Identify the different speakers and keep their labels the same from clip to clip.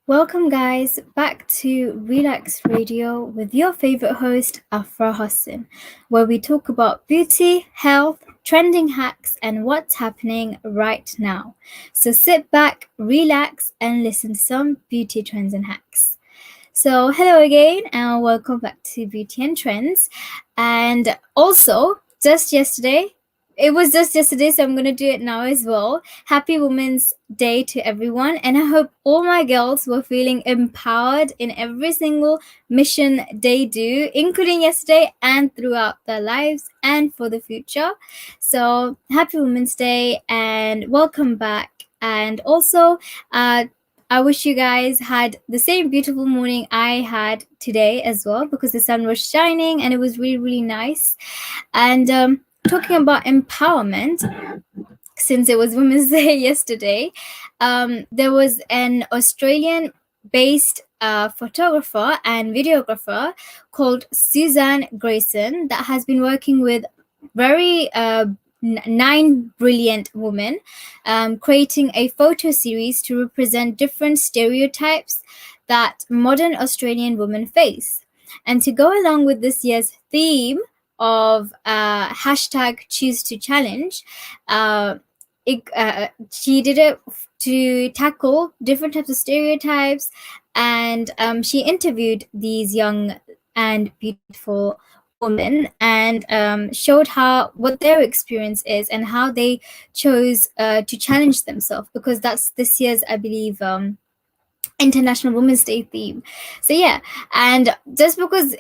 Speaker 1: Welcome, guys, back to Relax Radio with your favorite host, Afra Hossin, where we talk about beauty, health, trending hacks, and what's happening right now. So sit back, relax, and listen to some beauty trends and hacks. So, hello again, and welcome back to Beauty and Trends. And also, it was just yesterday, so I'm going to do it now as well. Happy Women's Day to everyone, and I hope all my girls were feeling empowered in every single mission they do, including yesterday and throughout their lives and for the future. So, happy Women's Day, and welcome back. And also, I wish you guys had the same beautiful morning I had today as well, because the sun was shining and it was really, really nice. And talking about empowerment, since it was Women's Day yesterday, there was an Australian based photographer and videographer called Suzanne Grayson that has been working with very 9 brilliant women, creating a photo series to represent different stereotypes that modern Australian women face. And to go along with this year's theme of hashtag choose to challenge, she did it to tackle different types of stereotypes, and she interviewed these young and beautiful women and showed what their experience is and how they chose to challenge themselves, because that's this year's, I believe, International Women's Day theme. So yeah, and just because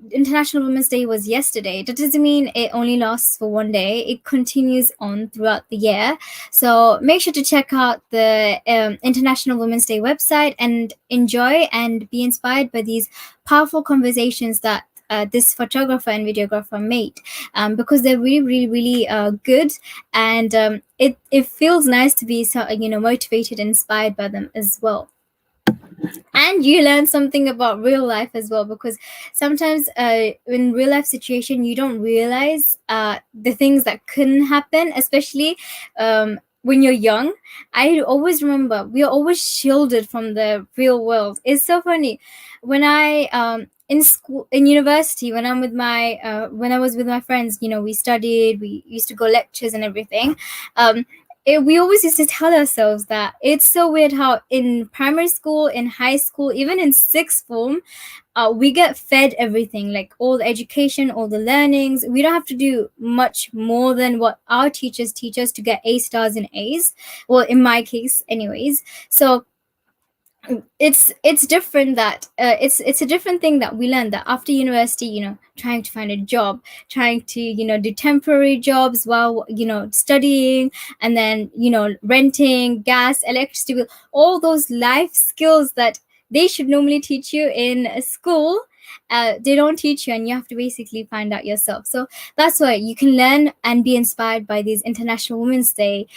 Speaker 1: International Women's Day was yesterday, that doesn't mean it only lasts for one day. It continues on throughout the year. So make sure to check out the International Women's Day website and enjoy and be inspired by these powerful conversations that this photographer and videographer made, because they're really, really, really good, and it feels nice to be motivated and inspired by them as well. And you learn something about real life as well, because sometimes in real life situation you don't realize the things that couldn't happen, especially when you're young. I always remember we are always shielded from the real world. It's so funny when I in school, in university, when I was with my friends, we studied, we used to go lectures and everything. We always used to tell ourselves that it's so weird how in primary school, in high school, even in sixth form, we get fed everything, like all the education, all the learnings. We don't have to do much more than what our teachers teach us to get A stars and A's. Well, in my case, anyways. So it's different that it's a different thing that we learn, that after university, trying to find a job, trying to do temporary jobs while studying, and then renting, gas, electricity bill, all those life skills that they should normally teach you in school. They don't teach you, and you have to basically find out yourself. So that's why you can learn and be inspired by these International Women's Day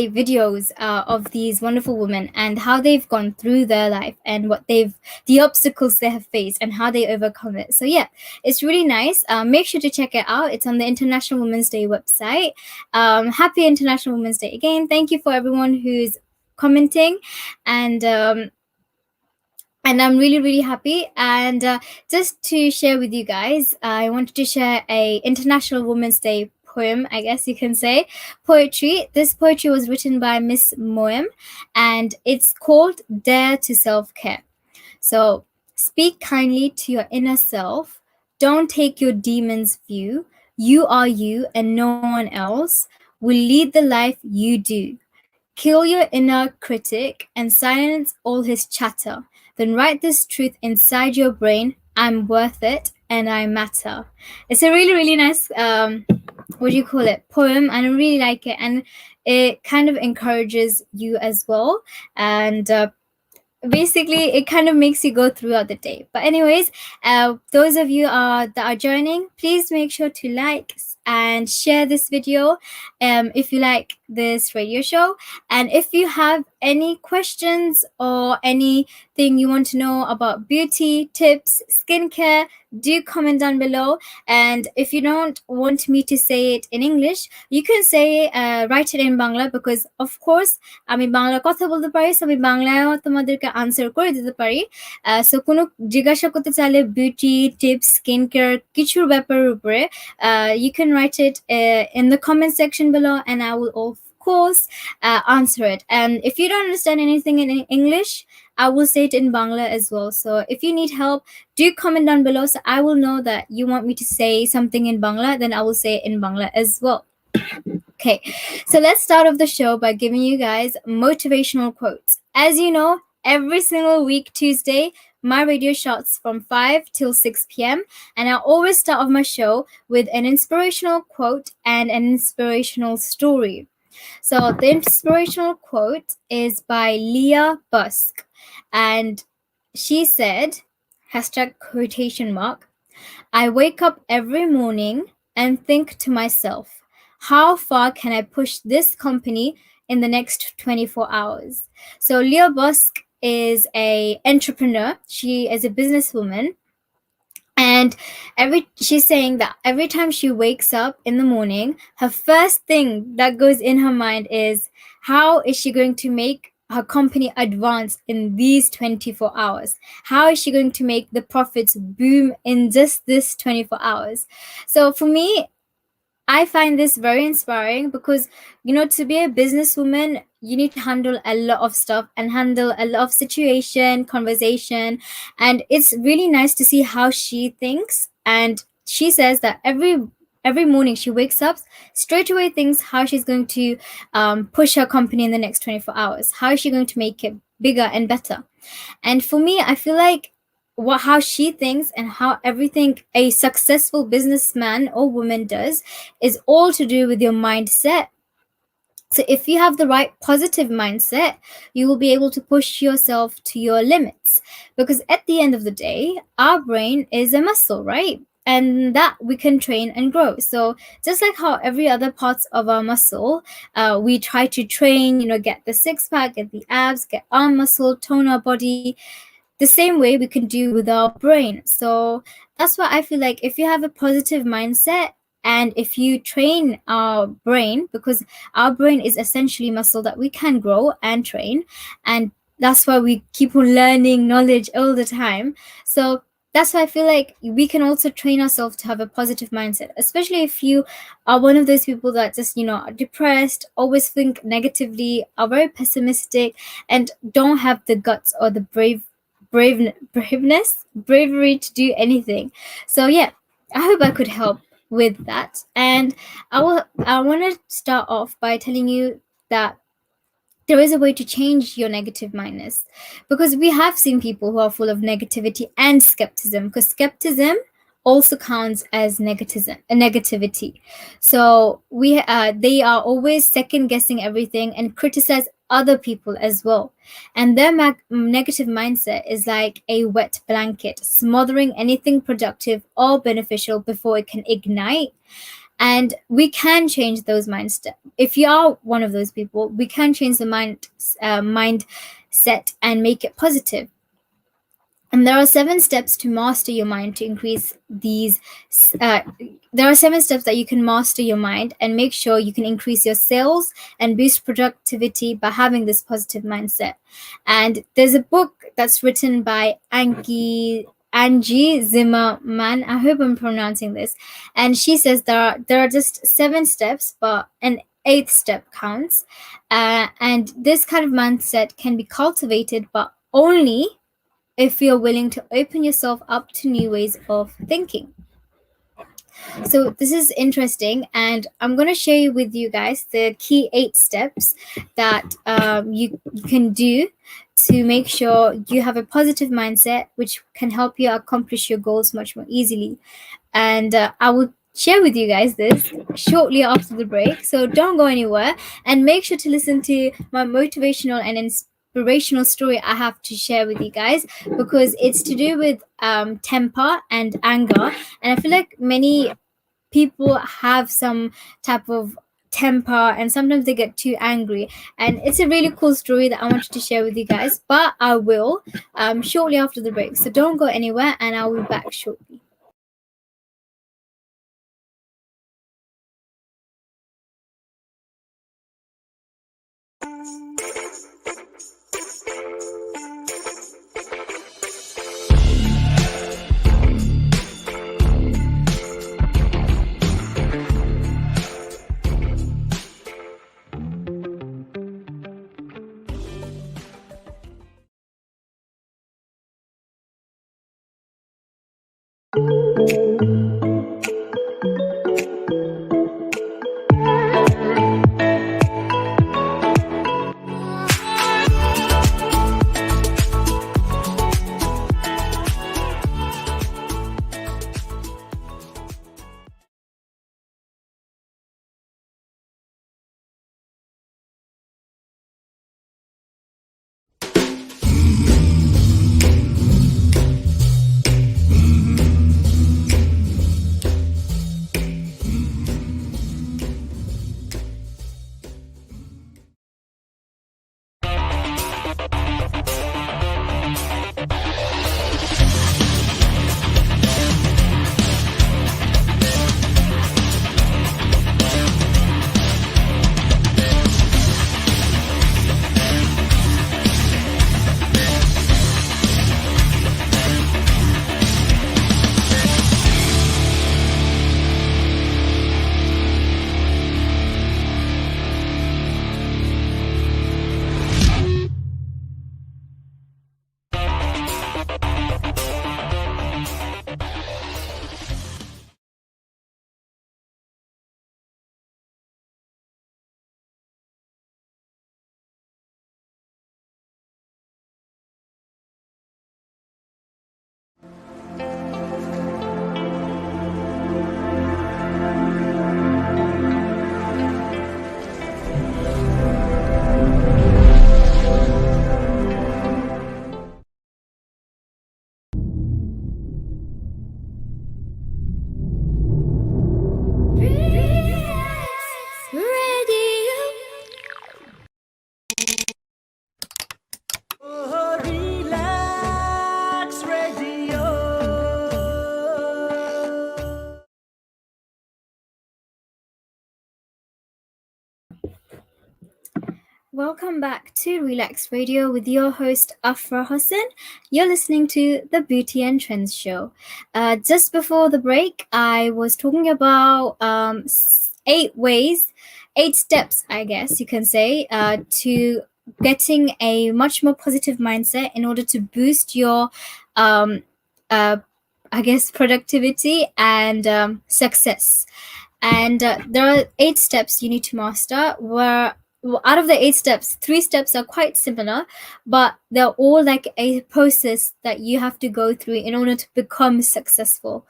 Speaker 1: videos of these wonderful women and how they've gone through their life and the obstacles they have faced and how they overcome it. So yeah, it's really nice. Make sure to check it out. It's on the International Women's Day website. Happy International Women's Day again. Thank you for everyone who's commenting, and I'm really, really happy. And just to share with you guys, I wanted to share a International Women's Day poem, I guess you can say, poetry. This poetry was written by Miss Moem, and it's called Dare to Self-Care. So, speak kindly to your inner self. Don't take your demon's view. You are you, and no one else will lead the life you do. Kill your inner critic and silence all his chatter. Then write this truth inside your brain: I'm worth it and I matter. It's a really, really nice poem, and I really like it, and it kind of encourages you as well, and basically it kind of makes you go throughout the day. But anyways, those of you that are joining, please make sure to like, and share this video if you like this radio show. And if you have any questions or anything you want to know about beauty tips, skincare, do comment down below. And if you don't want me to say it in English, you can say write it in Bangla, because of course আমি বাংলা কথা বলতে পারি, so আমি বাংলায়ও তোমাদেরকে answer করে দিতে পারি। So কোনো জিজ্ঞাসা করতে চাইলে বিউটি টিপস, স্কিন কেয়ার কিছুর ব্যাপারের উপরে, you can write it in the comment section below, and I will of course answer it. And if you don't understand anything in English, I will say it in Bangla as well. So if you need help, do comment down below, so I will know that you want me to say something in Bangla, then I will say it in Bangla as well. Okay, so let's start off the show by giving you guys motivational quotes. As you know, every single week Tuesday, my radio starts from 5 till 6 p.m. and I always start off my show with an inspirational quote and an inspirational story. So the inspirational quote is by Leah Busk, and she said, hashtag quotation mark, I wake up every morning and think to myself, how far can I push this company in the next 24 hours? So Leah Busk is a entrepreneur. She is a businesswoman. And she's saying that every time she wakes up in the morning, her first thing that goes in her mind is, how is she going to make her company advance in these 24 hours? How is she going to make the profits boom in just this 24 hours? So for me, I find this very inspiring, because, to be a businesswoman, you need to handle a lot of stuff and handle a lot of situation, conversation. And it's really nice to see how she thinks. And she says that every morning she wakes up, straight away thinks how she's going to push her company in the next 24 hours. How is she going to make it bigger and better? And for me, I feel like how she thinks and how everything a successful businessman or woman does is all to do with your mindset. So if you have the right positive mindset, you will be able to push yourself to your limits, because at the end of the day, our brain is a muscle, right? And that we can train and grow. So just like how every other parts of our muscle, we try to train, get the six-pack, get the abs, get arm muscle, tone our body, the same way we can do with our brain. So that's why I feel like if you have a positive mindset, and if you train our brain, because our brain is essentially muscle that we can grow and train, and that's why we keep on learning knowledge all the time. So that's why I feel like we can also train ourselves to have a positive mindset, especially if you are one of those people that just, are depressed, always think negatively, are very pessimistic, and don't have the guts or the bravery to do anything. So yeah, I hope I could help with that. And I want to start off by telling you that there is a way to change your negative mindedness, because we have seen people who are full of negativity and skepticism, because skepticism also counts as negativity. So they are always second guessing everything and criticize other people as well. And their negative mindset is like a wet blanket, smothering anything productive or beneficial before it can ignite. And we can change those mindset. If you are one of those people, we can change the mindset and make it positive. And there are 7 steps to master your mind to increase these. There are 7 steps that you can master your mind and make sure you can increase your sales and boost productivity by having this positive mindset. And there's a book that's written by Angie Zimmerman. I hope I'm pronouncing this. And she says there are just 7 steps, but an 8th step counts. And this kind of mindset can be cultivated, but only if you're willing to open yourself up to new ways of thinking. So this is interesting, and I'm going to share with you guys the key 8 steps that you can do to make sure you have a positive mindset, which can help you accomplish your goals much more easily. And I will share with you guys this shortly after the break, so don't go anywhere, and make sure to listen to my motivational and inspirational story I have to share with you guys, because it's to do with temper and anger. And I feel like many people have some type of temper, and sometimes they get too angry. And it's a really cool story that I wanted to share with you guys, but I will shortly after the break. So don't go anywhere, and I'll be back shortly. Welcome back to Relax Radio with your host Afra Hossin. You're listening to the Beauty and Trends Show. Just before the break, I was talking about 8 ways, 8 steps, I guess you can say, to getting a much more positive mindset in order to boost your, um, uh, I guess, productivity and success. And there are 8 steps you need to master. Where well, out of the 8 steps, 3 steps are quite similar, but they're all like a process that you have to go through in order to become successful.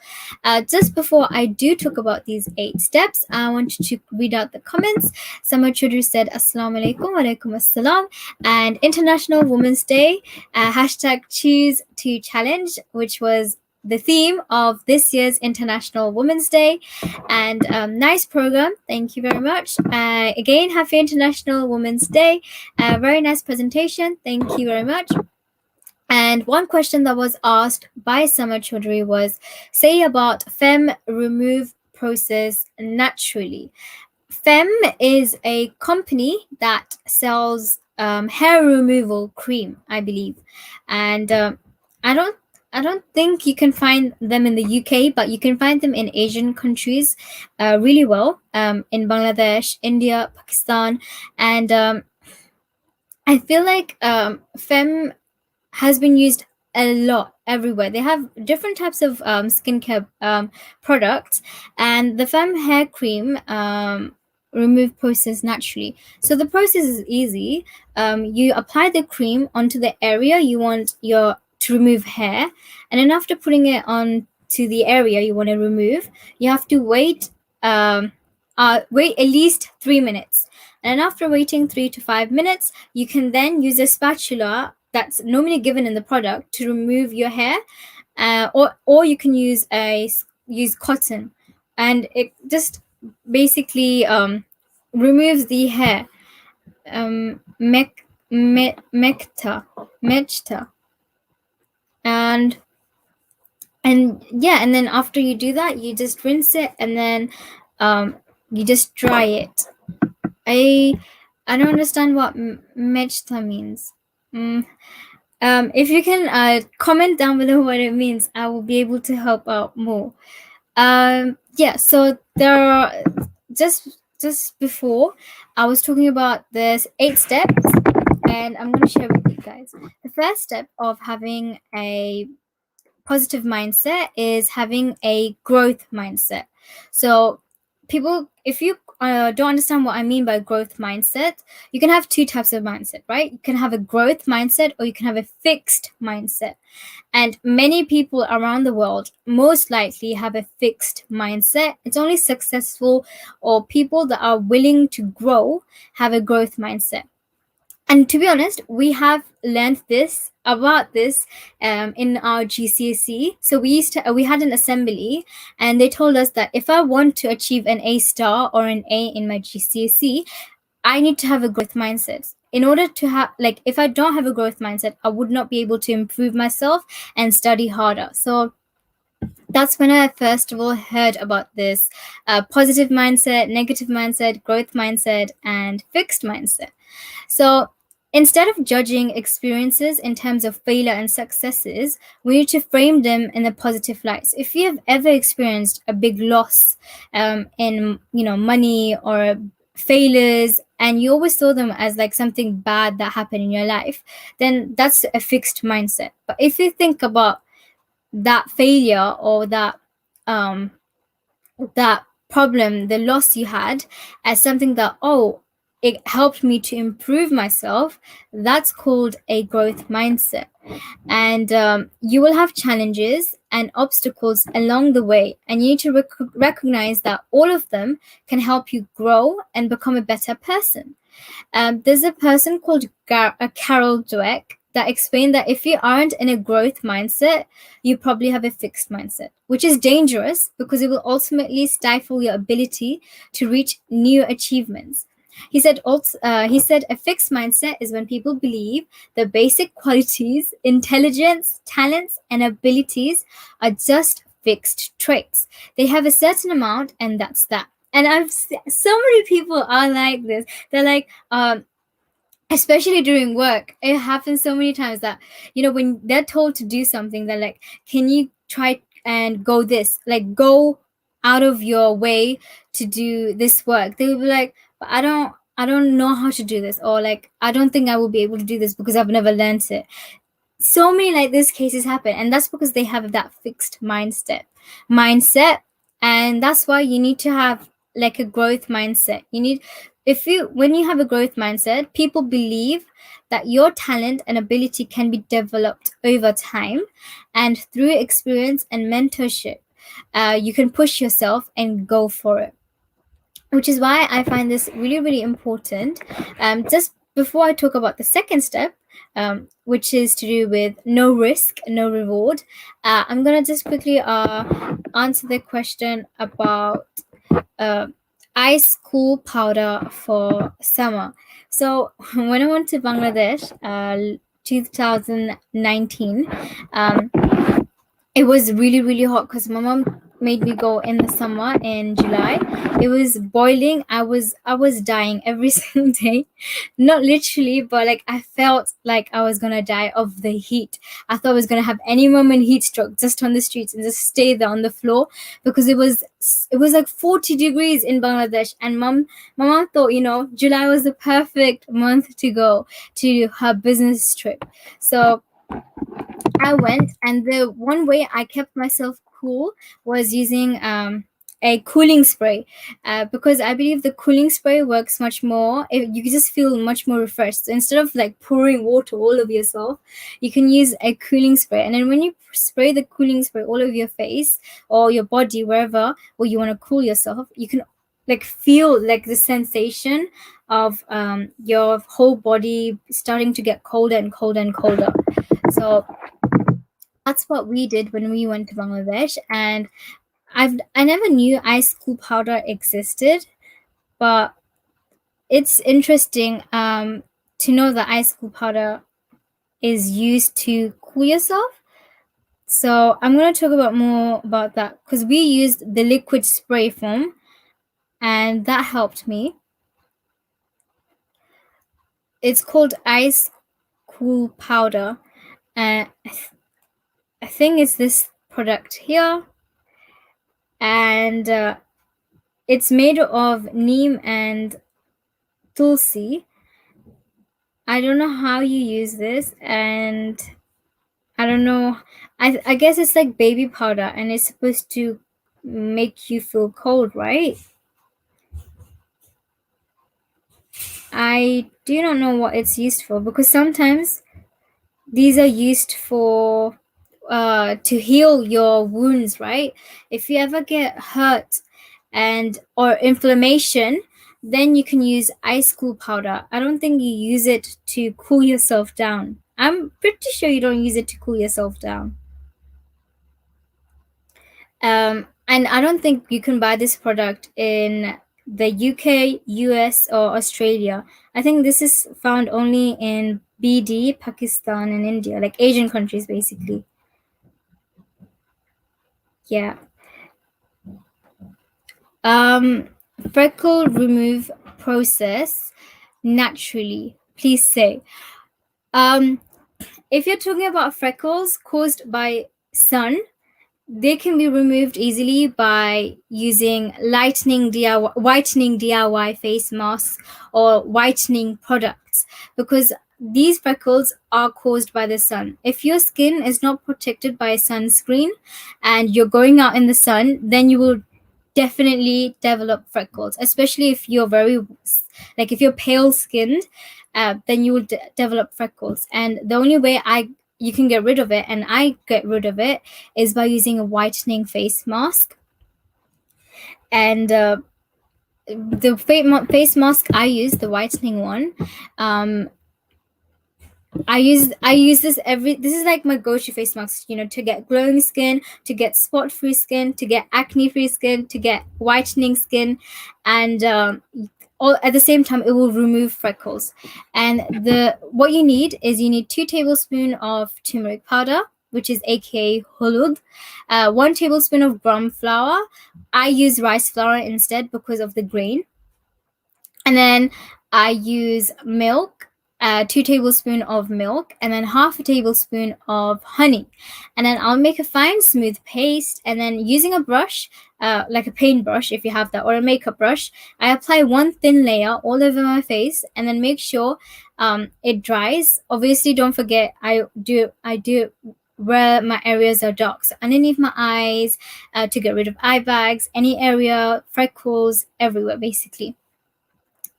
Speaker 1: Just before I do talk about these 8 steps, I want you to read out the comments. Sama Chudri said, Assalamu alaikum, wa alaikum assalam, and International Women's Day, hashtag choose to challenge, which was the theme of this year's International Women's Day. And nice program, thank you very much. Again, happy International Women's Day. Very nice presentation, thank you very much. And one question that was asked by Summer Chaudhary was, say about fem remove process naturally. Fem is a company that sells hair removal cream, I believe, and I don't I don't think you can find them in the UK, but you can find them in Asian countries really well, in Bangladesh, India, Pakistan, and I feel like fem has been used a lot everywhere. They have different types of skincare products, and the Femme hair cream remove process naturally. So the process is easy. You apply the cream onto the area you want your to remove hair, and then after putting it on to the area you want to remove, you have to wait at least 3 minutes. And after waiting 3 to 5 minutes, you can then use a spatula that's normally given in the product to remove your hair, or you can use cotton, and it just basically removes the hair. Mechta. and yeah, and then after you do that, you just rinse it, and then you just dry it. I don't understand what mechta means. mm. If you can comment down below what it means, I will be able to help out more. Yeah, so there are just before, I was talking about this 8 steps, and I'm going to share with you guys. The first step of having a positive mindset is having a growth mindset. So people, if you don't understand what I mean by growth mindset, you can have two types of mindset, right? You can have a growth mindset, or you can have a fixed mindset. And many people around the world most likely have a fixed mindset. It's only successful or people that are willing to grow have a growth mindset. And to be honest, we have learned this about this in our GCSE. So we had an assembly, and they told us that if I want to achieve an A star or an A in my GCSE, I need to have a growth mindset. In order to have, like, if I don't have a growth mindset, I would not be able to improve myself and study harder. So that's when I first of all heard about this positive mindset, negative mindset, growth mindset, and fixed mindset. So instead of judging experiences in terms of failure and successes, we need to frame them in a positive light. So if you have ever experienced a big loss in money or failures, and you always saw them as like something bad that happened in your life, then that's a fixed mindset. But if you think about that failure or that problem, the loss you had, as something that, oh, it helped me to improve myself, that's called a growth mindset. And you will have challenges and obstacles along the way, and you need to recognize that all of them can help you grow and become a better person. There's a person called Carol Dweck that explained that if you aren't in a growth mindset, you probably have a fixed mindset, which is dangerous because it will ultimately stifle your ability to reach new achievements. He said a fixed mindset is when people believe the basic qualities, intelligence, talents, and abilities are just fixed traits. They have a certain amount, and that's that. And so many people are like this. They're like, especially during work, it happens so many times that, when they're told to do something, they're like, can you try and go out of your way to do this work? They'll be like, but I don't know how to do this, or like, I don't think I will be able to do this because I've never learned it. So many like these cases happen, and that's because they have that fixed mindset. And that's why you need to have like a growth mindset. When you have a growth mindset, people believe that your talent and ability can be developed over time, and through experience and mentorship, you can push yourself and go for it. Which is why I find this really, really important. Just before I talk about the second step, which is to do with no risk, no reward, I'm going to just quickly answer the question about ice cool powder for summer. So when I went to Bangladesh, 2019, it was really, really hot because my mom made me go in the summer in July. It was boiling. I was dying every single day. Not literally, but like I felt like I was gonna die of the heat. I thought I was gonna have any moment heat stroke just on the streets and just stay there on the floor, because it was like 40 degrees in Bangladesh. And my mom thought, July was the perfect month to go to her business trip. So I went, and the one way I kept myself cool was using a cooling spray, because I believe the cooling spray works much more. You can just feel much more refreshed. So instead of like pouring water all over yourself, you can use a cooling spray. And then when you spray the cooling spray all over your face or your body, wherever where you want to cool yourself, you can like feel like the sensation of your whole body starting to get colder and colder and colder. So that's what we did when we went to Bangladesh. And I never knew ice cool powder existed, but it's interesting to know that ice cool powder is used to cool yourself. So I'm going to talk about more about that because we used the liquid spray foam and that helped me. It's called ice cool powder, and I think it's this product here, and it's made of neem and tulsi. I don't know how you use this, and I don't know. I guess it's like baby powder, and it's supposed to make you feel cold, right? I do not know what it's used for because sometimes these are used for to heal your wounds, right? If you ever get hurt and or inflammation, then you can use ice cool powder. I don't think you use it to cool yourself down. I'm pretty sure you don't use it to cool yourself down. And I don't think you can buy this product in the UK, US, or Australia. I think this is found only in BD, Pakistan, and India, like Asian countries, basically. Yeah. Freckle remove process naturally. Please say. If you're talking about freckles caused by sun, they can be removed easily by using whitening DIY face masks or whitening products because these freckles are caused by the sun. If your skin is not protected by sunscreen and you're going out in the sun, then you will definitely develop freckles, especially if you're if you're pale skinned, then you will develop freckles. And the only way you can get rid of it, and I get rid of it, is by using a whitening face mask. And the face mask I use, the whitening one, I use this this is like my go-to face mask, to get glowing skin, to get spot-free skin, to get acne-free skin, to get whitening skin, and all at the same time it will remove freckles. And what you need is 2 tablespoons of turmeric powder, which is aka hulud, 1 tablespoon of gram flour. I use rice flour instead because of the grain. And then I use milk, 2 tablespoons of milk, and then half a tablespoon of honey. And then I'll make a fine, smooth paste. And then using a brush, like a paintbrush, if you have that, or a makeup brush, I apply 1 thin layer all over my face, and then make sure it dries. Obviously, don't forget I do where my areas are dark, so underneath my eyes, to get rid of eye bags, any area, freckles, everywhere, basically.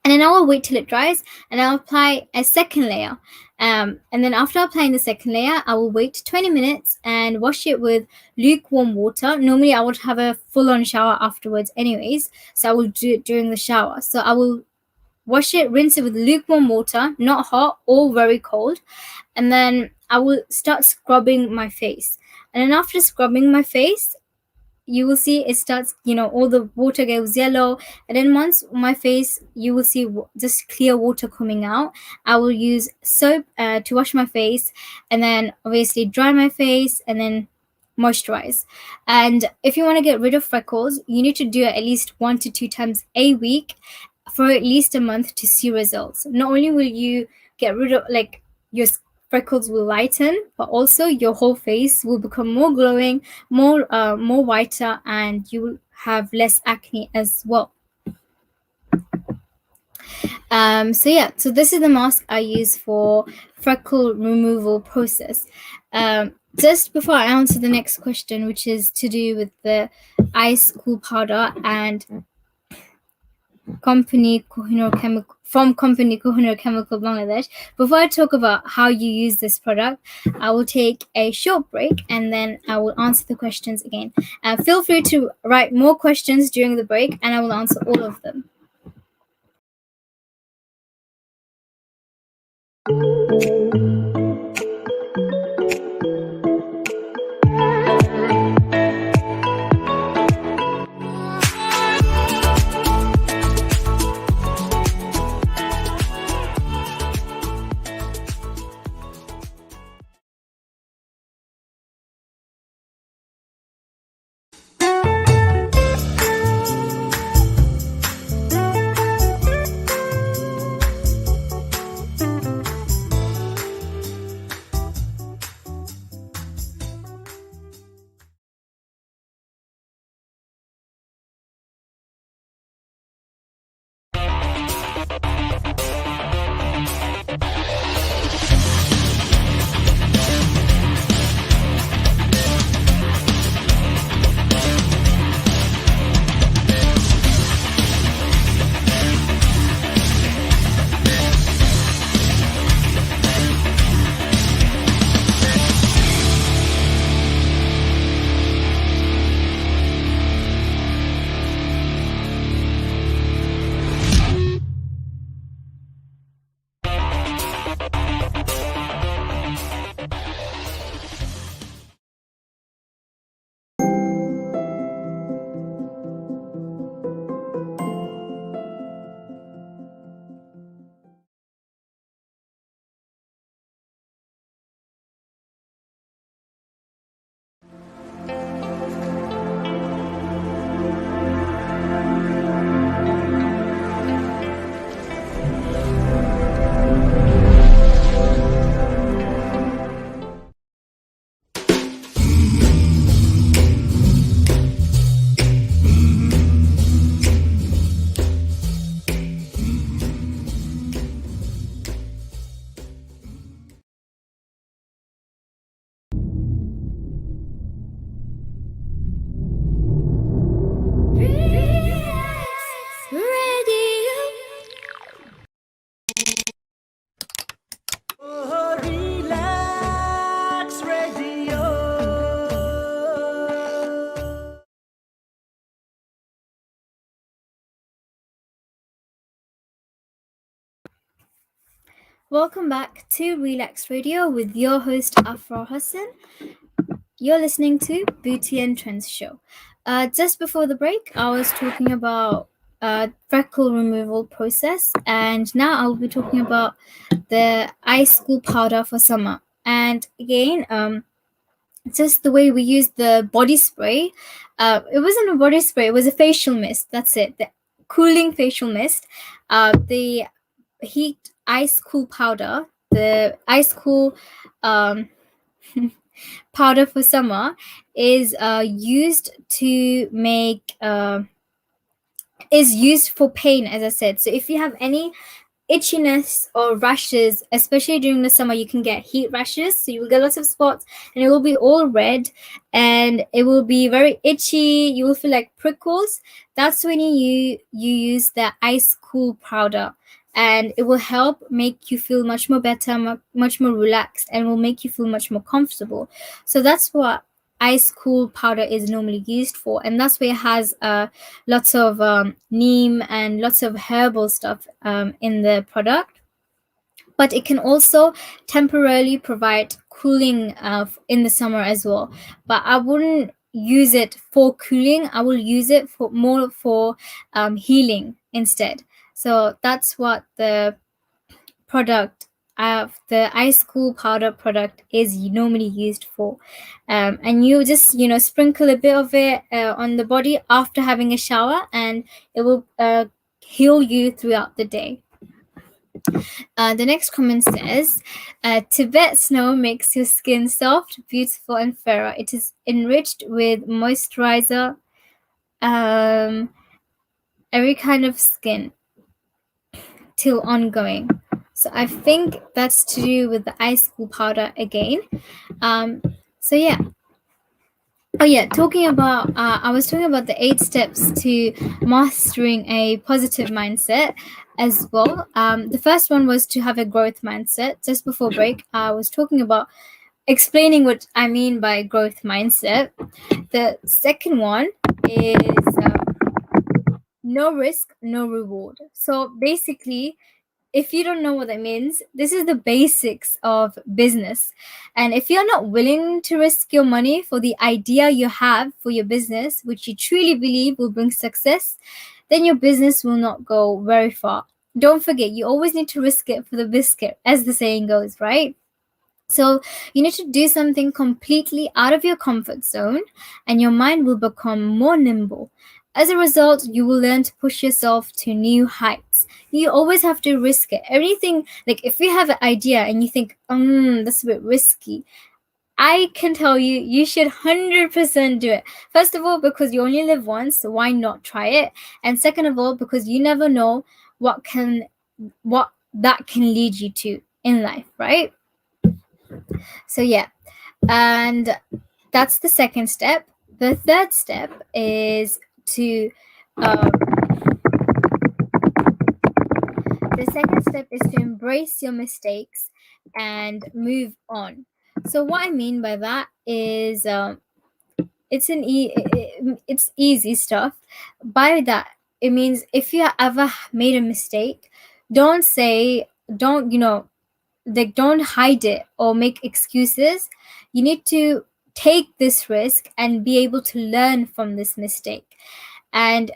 Speaker 1: And then I will wait till it dries, and I'll apply a second layer. And then after applying the second layer, I will wait 20 minutes and wash it with lukewarm water. Normally, I would have a full-on shower afterwards anyways, so I will do it during the shower. So I will wash it, rinse it with lukewarm water, not hot or very cold. And then I will start scrubbing my face. And then after scrubbing my face, you will see it starts, all the water goes yellow. And then once my face, you will see just clear water coming out. I will use soap to wash my face, and then obviously dry my face, and then moisturize. And if you want to get rid of freckles, you need to do it at least 1 to 2 times a week for at least a month to see results. Not only will you get rid of, your freckles will lighten, but also your whole face will become more glowing, more whiter, and you will have less acne as well. So this is the mask I use for freckle removal process. Just before I answer the next question, which is to do with the ice cool powder and company Kohinoor Chemical Bangladesh. Before I talk about how you use this product, I will take a short break and then I will answer the questions again. Feel free to write more questions during the break and I will answer all of them. Welcome back to Relax Radio with your host Afra Hossin. You're listening to Beauty and Trends Show. Just before the break, I was talking about freckle removal process, and now I'll be talking about the ice cool powder for summer. And again, just the way we use the body spray. It wasn't a body spray; it was a facial mist. That's it. The cooling facial mist. The heat ice cool powder, the ice cool um, powder for summer is used to make is used for pain, as I said. So if you have any itchiness or rashes, especially during the summer, you can get heat rashes, so you will get lots of spots and it will be all red and it will be very itchy. You will feel like prickles. That's when you use the ice cool powder, and it will help make you feel much more better, much more relaxed, and will make you feel much more comfortable. So that's what ice cool powder is normally used for, and that's why it has lots of neem and lots of herbal stuff in the product. But it can also temporarily provide cooling in the summer as well. But I wouldn't use it for cooling. I will use it for more for healing instead. So that's what the product the ice cool powder product is normally used for. And you just sprinkle a bit of it on the body after having a shower, and it will heal you throughout the day. The next comment says, Tibet snow makes your skin soft, beautiful, and fairer. It is enriched with moisturizer, every kind of skin till ongoing. So I think that's to do with the ice cool powder again. So yeah. Oh yeah, talking about I was talking about the 8 steps to mastering a positive mindset as well. The first one was to have a growth mindset. Just before break, I was talking about explaining what I mean by growth mindset. The second one is no risk, no reward. So basically, if you don't know what that means, this is the basics of business. And if you're not willing to risk your money for the idea you have for your business, which you truly believe will bring success, then your business will not go very far. Don't forget, you always need to risk it for the biscuit, as the saying goes, right? So you need to do something completely out of your comfort zone, and your mind will become more nimble. As a result, you will learn to push yourself to new heights. You always have to risk it. Everything, like if you have an idea and you think, that's a bit risky, I can tell you, you should 100% do it. First of all, because you only live once, so why not try it? And second of all, because you never know what that can lead you to in life, right? So yeah, and that's the second step. The third step is to um, the second step is to embrace your mistakes and move on. So what I mean by that is it's easy stuff. By that, it means if you ever made a mistake, don't don't hide it or make excuses. You need to take this risk and be able to learn from this mistake. And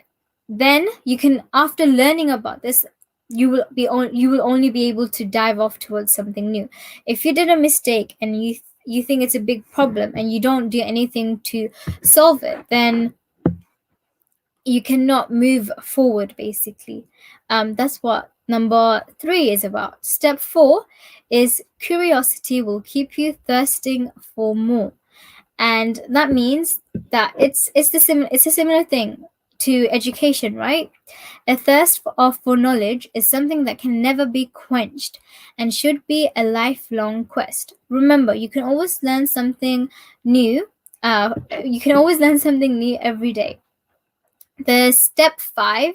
Speaker 1: then you can, after learning about this, you will only be able to dive off towards something new. If you did a mistake and you think it's a big problem and you don't do anything to solve it, then you cannot move forward, basically. That's what number 3 is about. Step 4 is curiosity will keep you thirsting for more. And that means that it's a similar thing to education, right? A thirst for knowledge is something that can never be quenched and should be a lifelong quest. Remember, you can always learn something new. You can always learn something new every day. The step 5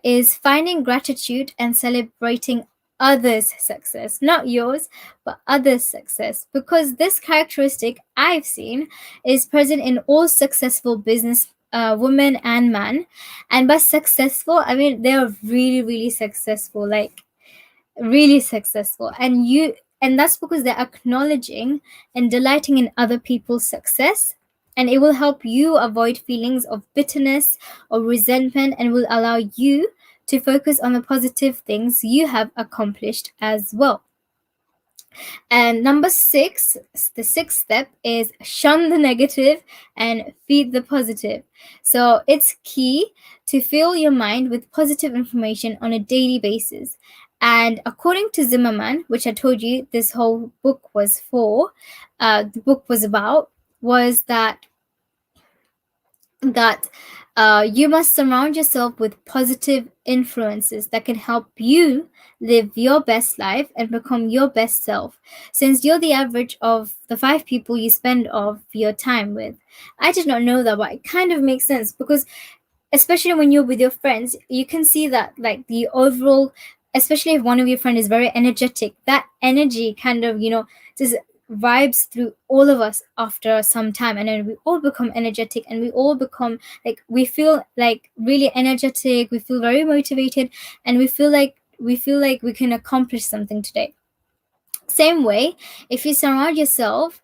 Speaker 1: is finding gratitude and celebrating others' success, not yours, but others' success, because this characteristic I've seen is present in all successful business women and men. And by successful, I mean they're really, really successful. Like really successful. And that's because they're acknowledging and delighting in other people's success, and it will help you avoid feelings of bitterness or resentment, and will allow you to focus on the positive things you have accomplished as well. And number six, the sixth step is shun the negative and feed the positive. So it's key to fill your mind with positive information on a daily basis. And according to Zimmerman, which I told you this whole book was for, the book was about, was that you must surround yourself with positive influences that can help you live your best life and become your best self, since you're the average of the five people you spend of your time with. I did not know that, but it kind of makes sense, because especially when you're with your friends, you can see that, like, the overall, especially if one of your friend is very energetic, that energy kind of, just vibes through all of us after some time, and then we all become energetic, and we all become like, we feel like really energetic, we feel very motivated, and we feel like we can accomplish something today. Same way, if you surround yourself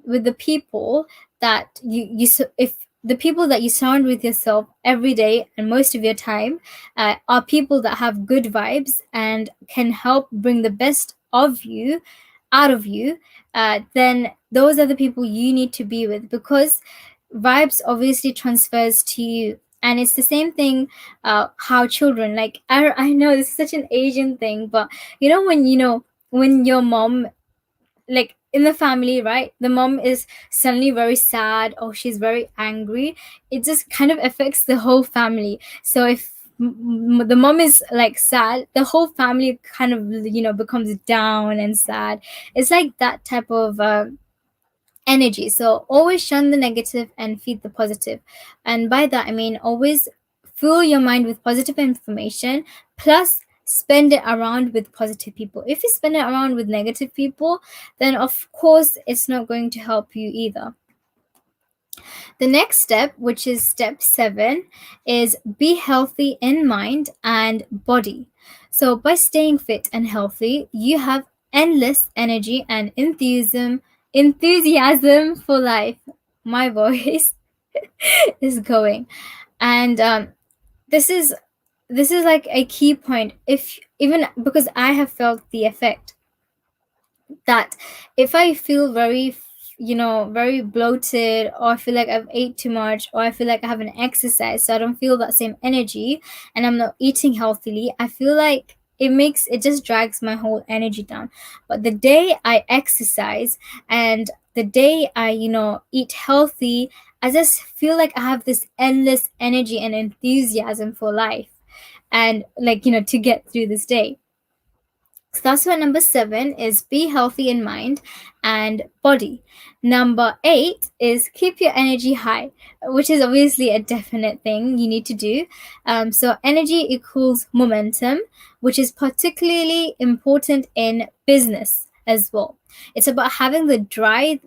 Speaker 1: with the people that if the people that you surround with yourself every day and most of your time are people that have good vibes and can help bring the best of you out of you, then those are the people you need to be with, because vibes obviously transfers to you. And it's the same thing, how children, like, I know this is such an Asian thing, but when your mom, like, in the family, right, the mom is suddenly very sad or she's very angry, it just kind of affects the whole family. So if the mom is like sad, the whole family kind of becomes down and sad. It's like that type of energy. So always shun the negative and feed the positive. And by that I mean, always fill your mind with positive information, plus spend it around with positive people. If you spend it around with negative people, then of course it's not going to help you either. The next step, which is step 7, is be healthy in mind and body. So by staying fit and healthy, you have endless energy and enthusiasm for life. My voice is going. And this is like a key point, if even because I have felt the effect, that if I feel very bloated, or I feel like I've ate too much, or I feel like I haven't exercised, so I don't feel that same energy, and I'm not eating healthily, I feel like it just drags my whole energy down. But the day I exercise, and the day I eat healthy, I just feel like I have this endless energy and enthusiasm for life, and, like, to get through this day. So that's why number 7 is be healthy in mind and body. Number 8 is keep your energy high, which is obviously a definite thing you need to do. So energy equals momentum, which is particularly important in business as well. It's about having the drive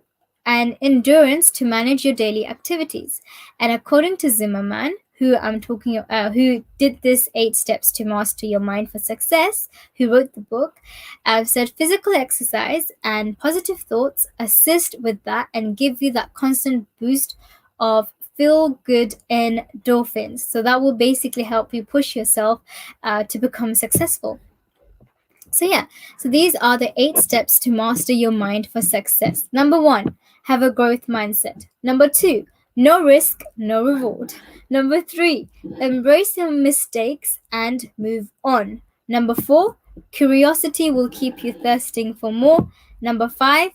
Speaker 1: and endurance to manage your daily activities. And according to Zimmerman, who did this 8 steps to master your mind for success, who wrote the book, said physical exercise and positive thoughts assist with that and give you that constant boost of feel good endorphins. So that will basically help you push yourself to become successful. So yeah, so these are the 8 steps to master your mind for success. Number 1, have a growth mindset. Number 2, no risk, no reward. Number 3, embrace your mistakes and move on. Number 4, curiosity will keep you thirsting for more. Number 5,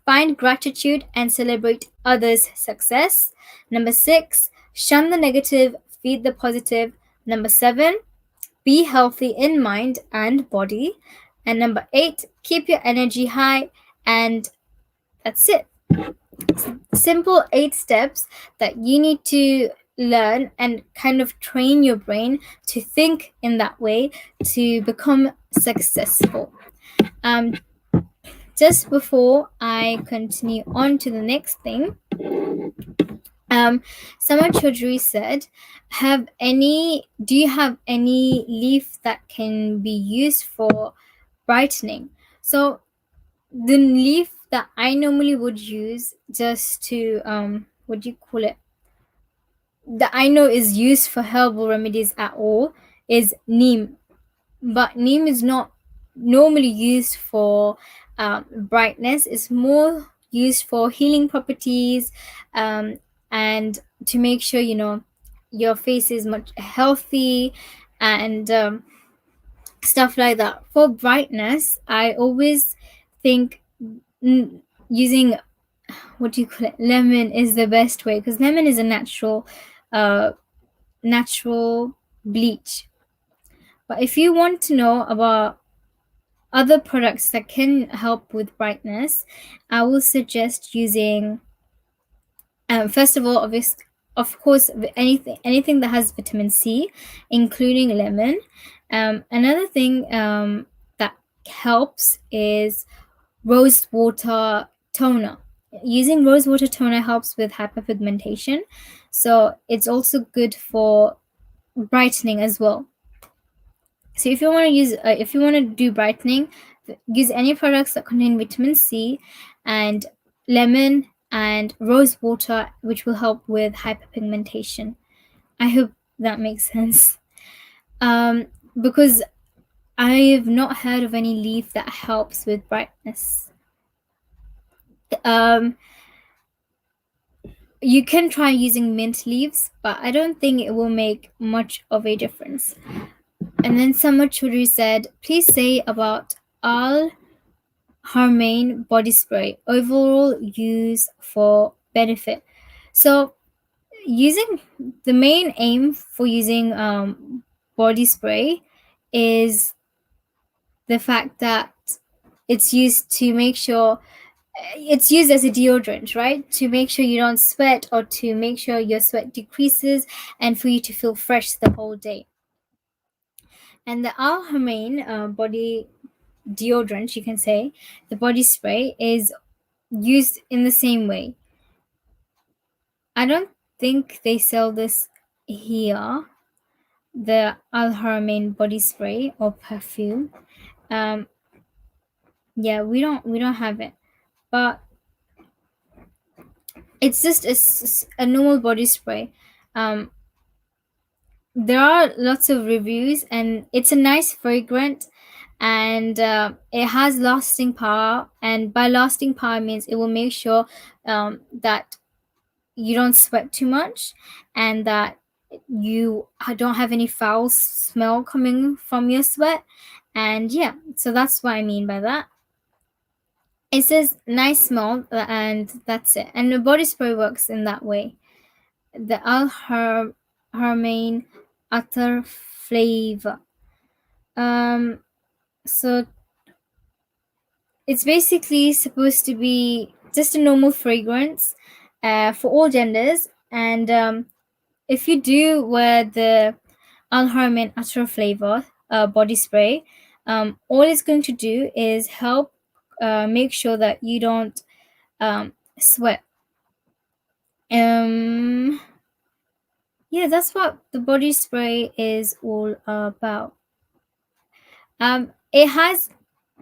Speaker 1: find gratitude and celebrate others' success. Number 6, shun the negative, feed the positive. Number 7, be healthy in mind and body. And number 8, keep your energy high. And that's it. Simple 8 steps that you need to learn and kind of train your brain to think in that way to become successful. Just before I continue on to the next thing, Sama Chaudhary said, do you have any leaf that can be used for brightening. So the leaf that I normally would use just to what do you call it? That I know is used for herbal remedies at all is neem, but neem is not normally used for brightness. It's more used for healing properties, um, and to make sure your face is much healthy, and stuff like that. For brightness, I always think using, what do you call it, lemon is the best way, because lemon is a uh natural bleach. But if you want to know about other products that can help with brightness, I will suggest using, first of all, of course, anything that has vitamin C, including lemon. Another thing that helps is rose water toner. Using rose water toner helps with hyperpigmentation, so it's also good for brightening as well. So if you want to do brightening, use any products that contain vitamin C and lemon and rose water, which will help with hyperpigmentation. I hope that makes sense. Um, because I have not heard of any leaf that helps with brightness. Um, you can try using mint leaves, but I don't think it will make much of a difference. And then Summer Chudri said, please say about Al Harmain body spray, overall use for benefit. So using the main aim for using body spray is the fact that it's used to make sure it's used as a deodorant, right? To make sure you don't sweat, or to make sure your sweat decreases, and for you to feel fresh the whole day. And the Al Harmain body deodorant, you can say, the body spray is used in the same way. I don't think they sell this here, the Al Haramain body spray or perfume. Yeah, we don't have it, but it's just a normal body spray. There are lots of reviews, and it's a nice fragrance, and it has lasting power. And by lasting power means it will make sure that you don't sweat too much, and that you don't have any foul smell coming from your sweat. And yeah, so that's what I mean by that. It says nice smell, and that's it. And the body spray works in that way. The Harmain Attar flavor. So it's basically supposed to be just a normal fragrance for all genders. And if you do wear the Al Haramain Attar flavor body spray, all it's going to do is help make sure that you don't sweat. Yeah, that's what the body spray is all about. It has,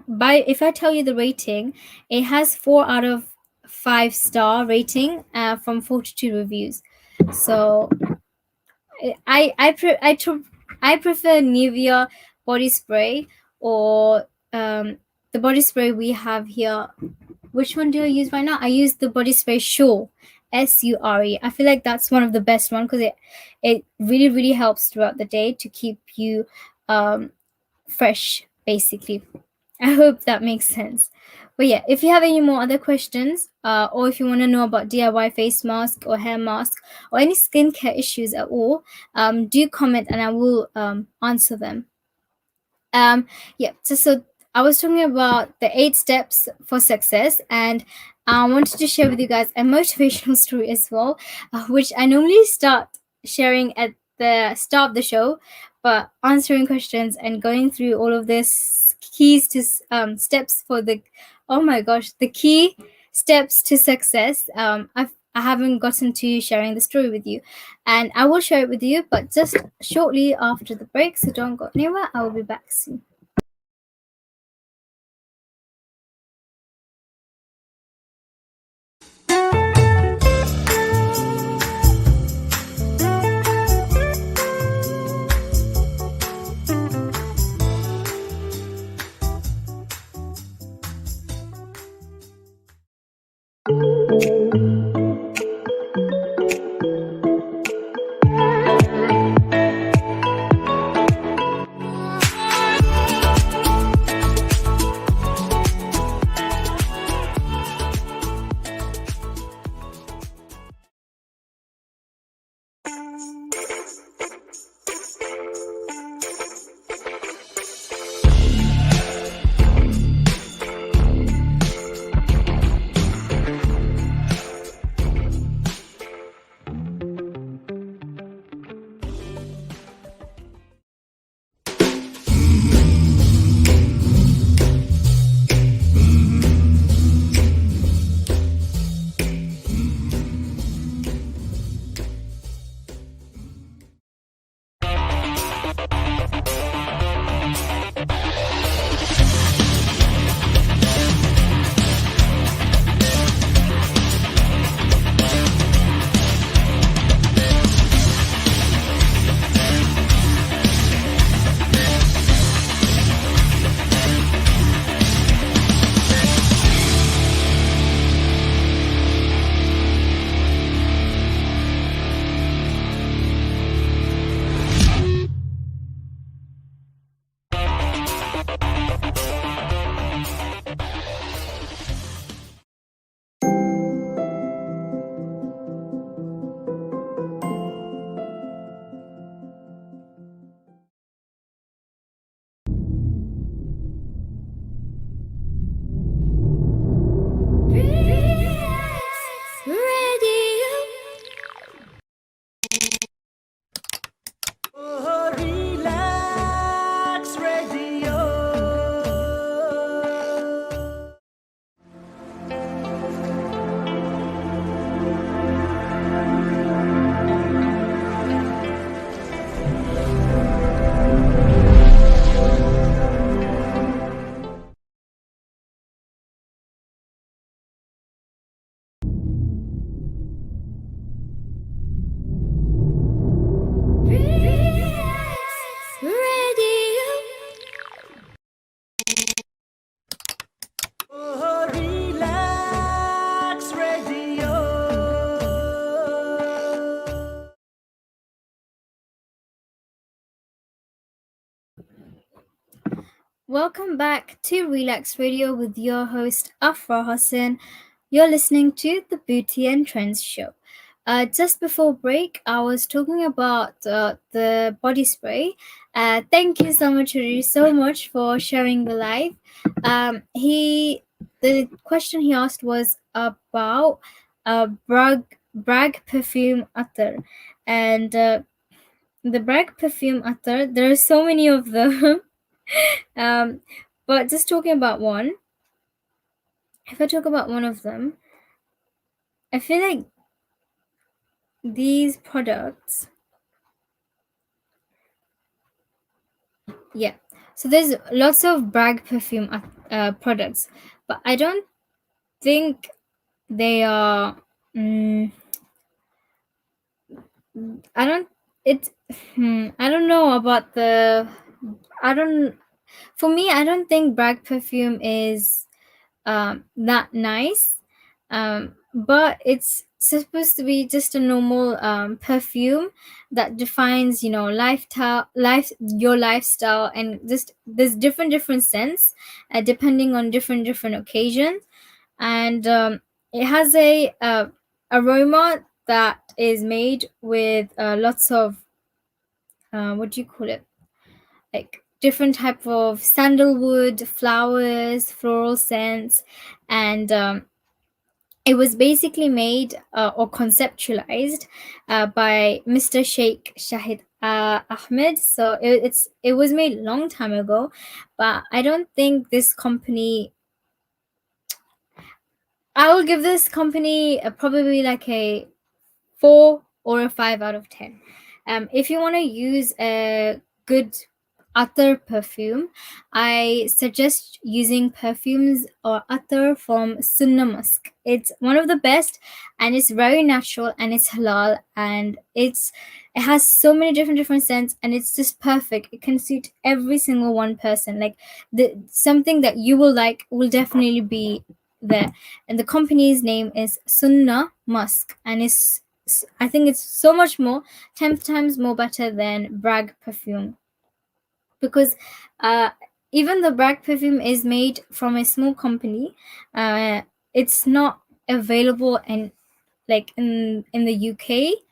Speaker 1: if I tell you the rating, it has 4 out of 5 star rating from 42 reviews. So I prefer Nivea body spray, or the body spray we have here. Which one do I use right now? I use the body spray Sure, Sure. I feel like that's one of the best one, because it really, really helps throughout the day to keep you fresh, basically. I hope that makes sense. But yeah, if you have any more other questions, or if you want to know about DIY face mask or hair mask or any skincare issues at all, do comment and I will answer them. Yeah, so I was talking about the 8 steps for success, and I wanted to share with you guys a motivational story as well, which I normally start sharing at the start of the show, but answering questions and going through all of this keys to steps for the, oh my gosh, the key steps to success. I haven't gotten to sharing the story with you, and I will share it with you, but just shortly after the break, so don't go anywhere. I will be back soon. Welcome back to Relax Radio with your host Afra Hossin. You're listening to the Beauty and Trends Show. Just before break, I was talking about the body spray. Thank you so much, Riri, so much for sharing the live. The question he asked was about brag perfume attar, and the brag perfume attar. There are so many of them. um, but just talking about one, if I talk about one of them, I feel like these products, yeah. So there's lots of brag perfume products, but I don't think they are. I don't. It. I don't know about the. I don't. For me, I don't think brag perfume is that nice, but it's supposed to be just a normal perfume that defines, your lifestyle, and just there's different scents depending on different occasions, and it has a aroma that is made with lots of what do you call it, like different type of sandalwood, flowers, floral scents, and it was basically made or conceptualized by Mr. Sheikh Shahid Ahmed. So it was made a long time ago, but I don't think this company. I will give this company probably like a 4 or a 5 out of 10. If you want to use a good attar perfume, I suggest using perfumes or attar from Sunna Musk. It's one of the best, and it's very natural, and it's halal, and it has so many different scents, and it's just perfect. It can suit every single one person. Like something that you will like will definitely be there, and the company's name is Sunna Musk, and I think it's so much more, 10 times more better than Bragg perfume, because uh, even though Bragg perfume is made from a small company, uh, it's not available in the UK,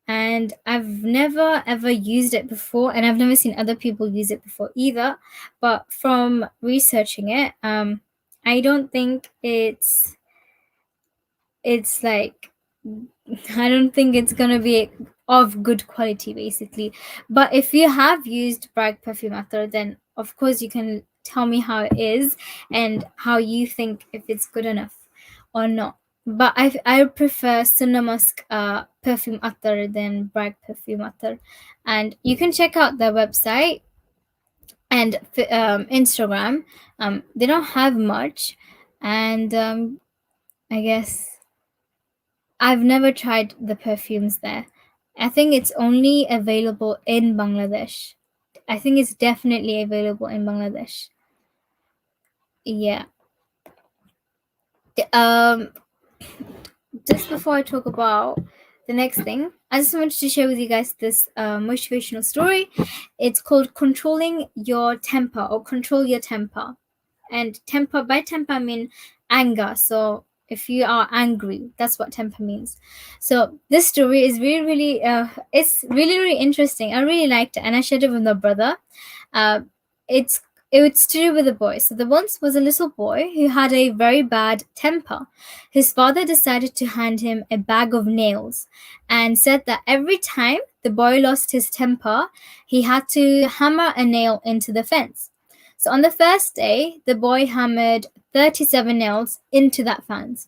Speaker 1: and I've never ever used it before, and I've never seen other people use it before either. But from researching it, I don't think it's like, I don't think it's gonna be of good quality, basically. But if you have used Bragg perfume after, then of course you can tell me how it is and how you think if it's good enough or not. But I prefer Sunna Musk perfume attar than Bragg perfume attar, and you can check out their website and Instagram. They don't have much, and I guess I've never tried the perfumes there. I think it's only available in Bangladesh. I think it's definitely available in Bangladesh. Yeah. Um, just before I talk about the next thing, I just wanted to share with you guys this motivational story. It's called Controlling Your Temper, or Control Your Temper. And temper, by temper I mean anger. So if you are angry, that's what temper means. So this story is it's really interesting. I really liked it, and I shared it with my brother. uh, it's it's to do with a boy. So there once was a little boy who had a very bad temper. His father decided to hand him a bag of nails and said that every time the boy lost his temper, he had to hammer a nail into the fence. So on the first day, the boy hammered 37 nails into that fence.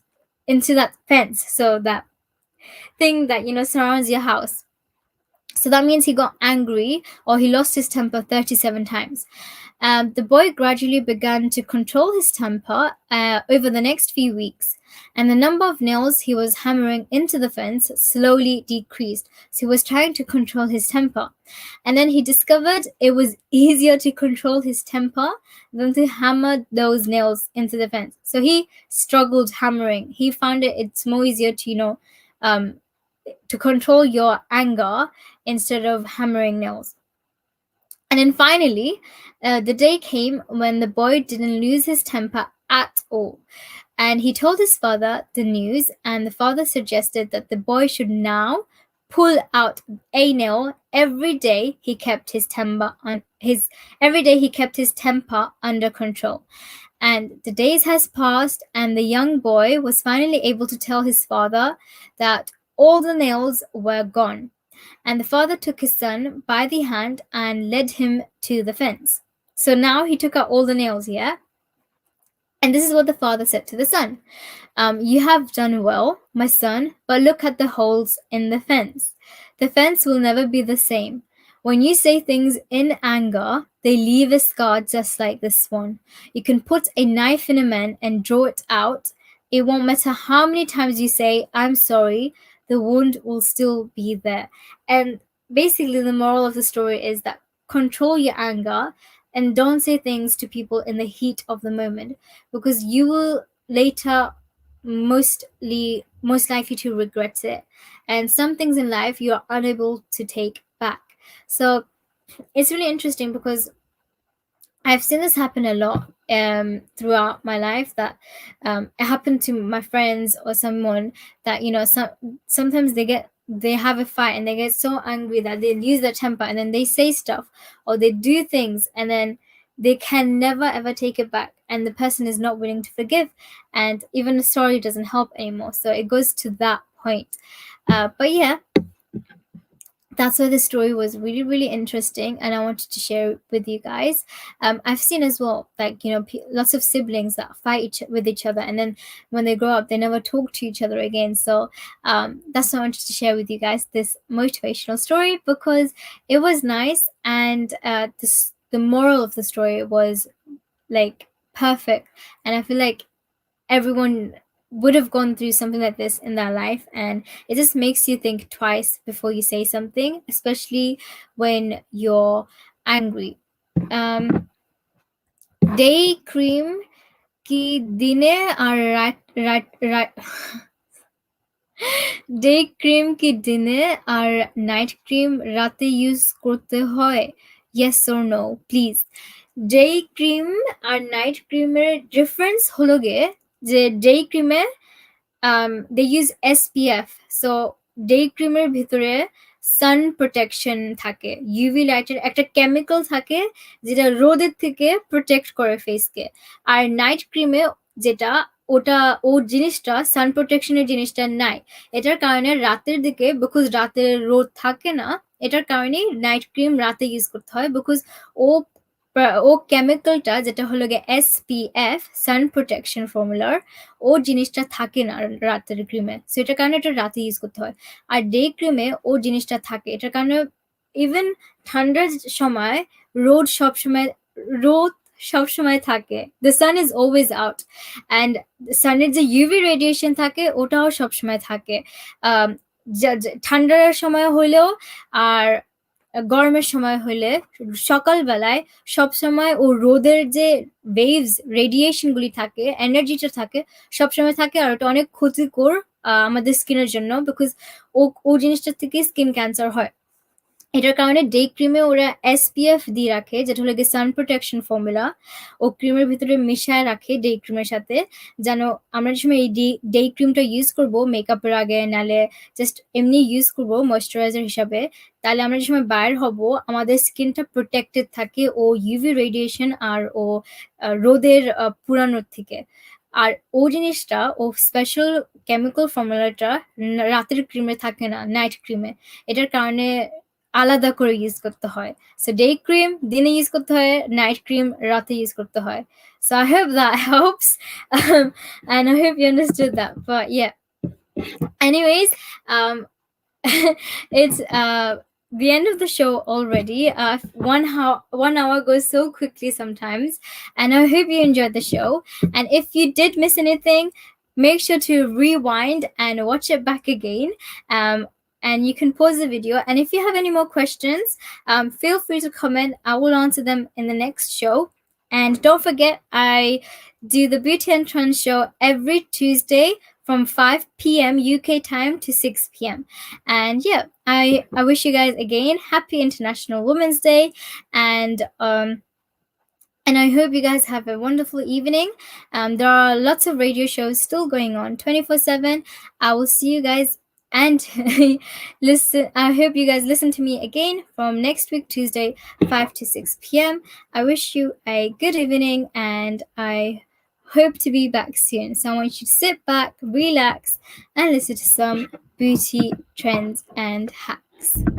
Speaker 1: So that thing that surrounds your house. So that means he got angry, or he lost his temper 37 times. The boy gradually began to control his temper over the next few weeks, and the number of nails he was hammering into the fence slowly decreased. So he was trying to control his temper. And then he discovered it was easier to control his temper than to hammer those nails into the fence. So he struggled hammering. He found it's more easier to, to control your anger instead of hammering nails. And then finally, the day came when the boy didn't lose his temper at all. And he told his father the news, and the father suggested that the boy should now pull out a nail every day he kept his temper under control. And the days has passed, and the young boy was finally able to tell his father that all the nails were gone. And the father took his son by the hand and led him to the fence. So now he took out all the nails, yeah? And this is what the father said to the son. You have done well, my son, but look at the holes in the fence. The fence will never be the same. When you say things in anger, they leave a scar just like this one. You can put a knife in a man and draw it out. It won't matter how many times you say, I'm sorry, the wound will still be there. And basically, the moral of the story is that control your anger and don't say things to people in the heat of the moment, because you will later most likely to regret it, and some things in life you are unable to take back. So it's really interesting because I've seen this happen a lot throughout my life, that it happened to my friends or someone that sometimes they have a fight and they get so angry that they lose their temper, and then they say stuff or they do things, and then they can never ever take it back, and the person is not willing to forgive, and even the story doesn't help anymore. So it goes to that point. But yeah, that's why the story was really interesting, and I wanted to share it with you guys. I've seen as well, like lots of siblings that fight with each other, and then when they grow up they never talk to each other again. So that's why I wanted to share with you guys this motivational story, because it was nice, and the moral of the story was like perfect, and I feel like everyone would have gone through something like this in their life, and it just makes you think twice before you say something, especially when you're angry. Day cream কি দিনে আর রাত রাত রাত day cream কি দিনে আর night cream রাতে use করতে হয়? Yes or no please. Day cream আর নাইট ক্রিমের ডিফারেন্স হলো গিয়ে যে ডে ক্রিমে they use SPF, so day ক্রিমের ভিতরে সান প্রোটেকশন থাকে, ইউভি লাইটের একটা কেমিক্যাল থাকে যেটা রোদের থেকে প্রোটেক্ট করে ফেসকে। আর নাইট ক্রিমে যেটা ওটা ও জিনিসটা সান প্রোটেকশনের জিনিসটা নাই। এটার কারণে রাতের দিকে বিকজ রাতে রোদ থাকে না, এটার কারণেই নাইট ক্রিম রাতে ইউজ করতে হয় বিকজ ও ও কেমিক্যালটা যেটা হলো গিয়ে SPF সান প্রোটেকশন ফর্মুলার ও জিনিসটা থাকে না রাতের ক্রিমে, সো এটার কারণে এটা রাতে ইউজ করতে হয়। আর ডে ক্রিমে ও জিনিসটা থাকে, এটার কারণে ইভেন ঠান্ডার সময় রোদ সবসময় রোদ সবসময় থাকে, the sun is always out and সানের যে ইউভি রেডিয়েশন থাকে ওটাও সবসময় থাকে। ঠান্ডার সময় হইলেও আর গরমের সময় হইলে সকালবেলায় সবসময় ও রোদের যে ওয়েভস রেডিয়েশনগুলি থাকে, এনার্জিটা থাকে সবসময় থাকে, আর ওটা অনেক ক্ষতিকর আমাদের স্কিনের জন্য বিকজ ও জিনিসটার থেকে স্কিন ক্যান্সার হয়। এটার কারণে ডে ক্রিমে ওরা SPF দিয়ে রাখে যেটা হলো গিয়ে সান প্রোটেকশন ফর্মুলা, ও ক্রিমের ভিতরে মিশায় রাখে ডে ক্রিমের সাথে, যেন আমরা যে সময় এই ডে ক্রিমটা ইউজ করবো মেকআপের আগে, নালে জাস্ট এমনি ইউজ করবো ময়শ্চারাইজার হিসাবে, তাহলে আমরা যে সময় বাইর হব আমাদের স্কিনটা প্রোটেক্টেড থাকে ও ইউভি রেডিয়েশন আর ও রোদের পুরানোর থেকে। আর ও জিনিসটা ও স্পেশাল কেমিক্যাল ফর্মুলাটা রাতের ক্রিমে থাকে না, নাইট ক্রিমে। এটার কারণে আলাদা করে ইউজ করতে হয়। সো ডে ক্রিম দিনে ইউজ করতে হয়, নাইট ক্রিম রাতে ইউজ করতে হয়। So I hope that helps, and I hope you understood that. But yeah, anyways, it's the end of the show already. 1 hour goes so quickly sometimes, and I hope you enjoyed the show. And if you did miss anything, make sure to rewind and watch it back again. And you can pause the video. And if you have any more questions, feel free to comment. I will answer them in the next show. And don't forget, I do the Beauty and Trends show every Tuesday from 5 p.m. UK time to 6 p.m. And yeah, I wish you guys again happy International Women's Day, and I hope you guys have a wonderful evening. There are lots of radio shows still going on 24/7. I will see you guys and listen. I hope you guys listen to me again from next week, Tuesday, 5 to 6 p.m. I wish you a good evening, and I hope to be back soon. So I want you to sit back, relax, and listen to some beauty trends and hacks.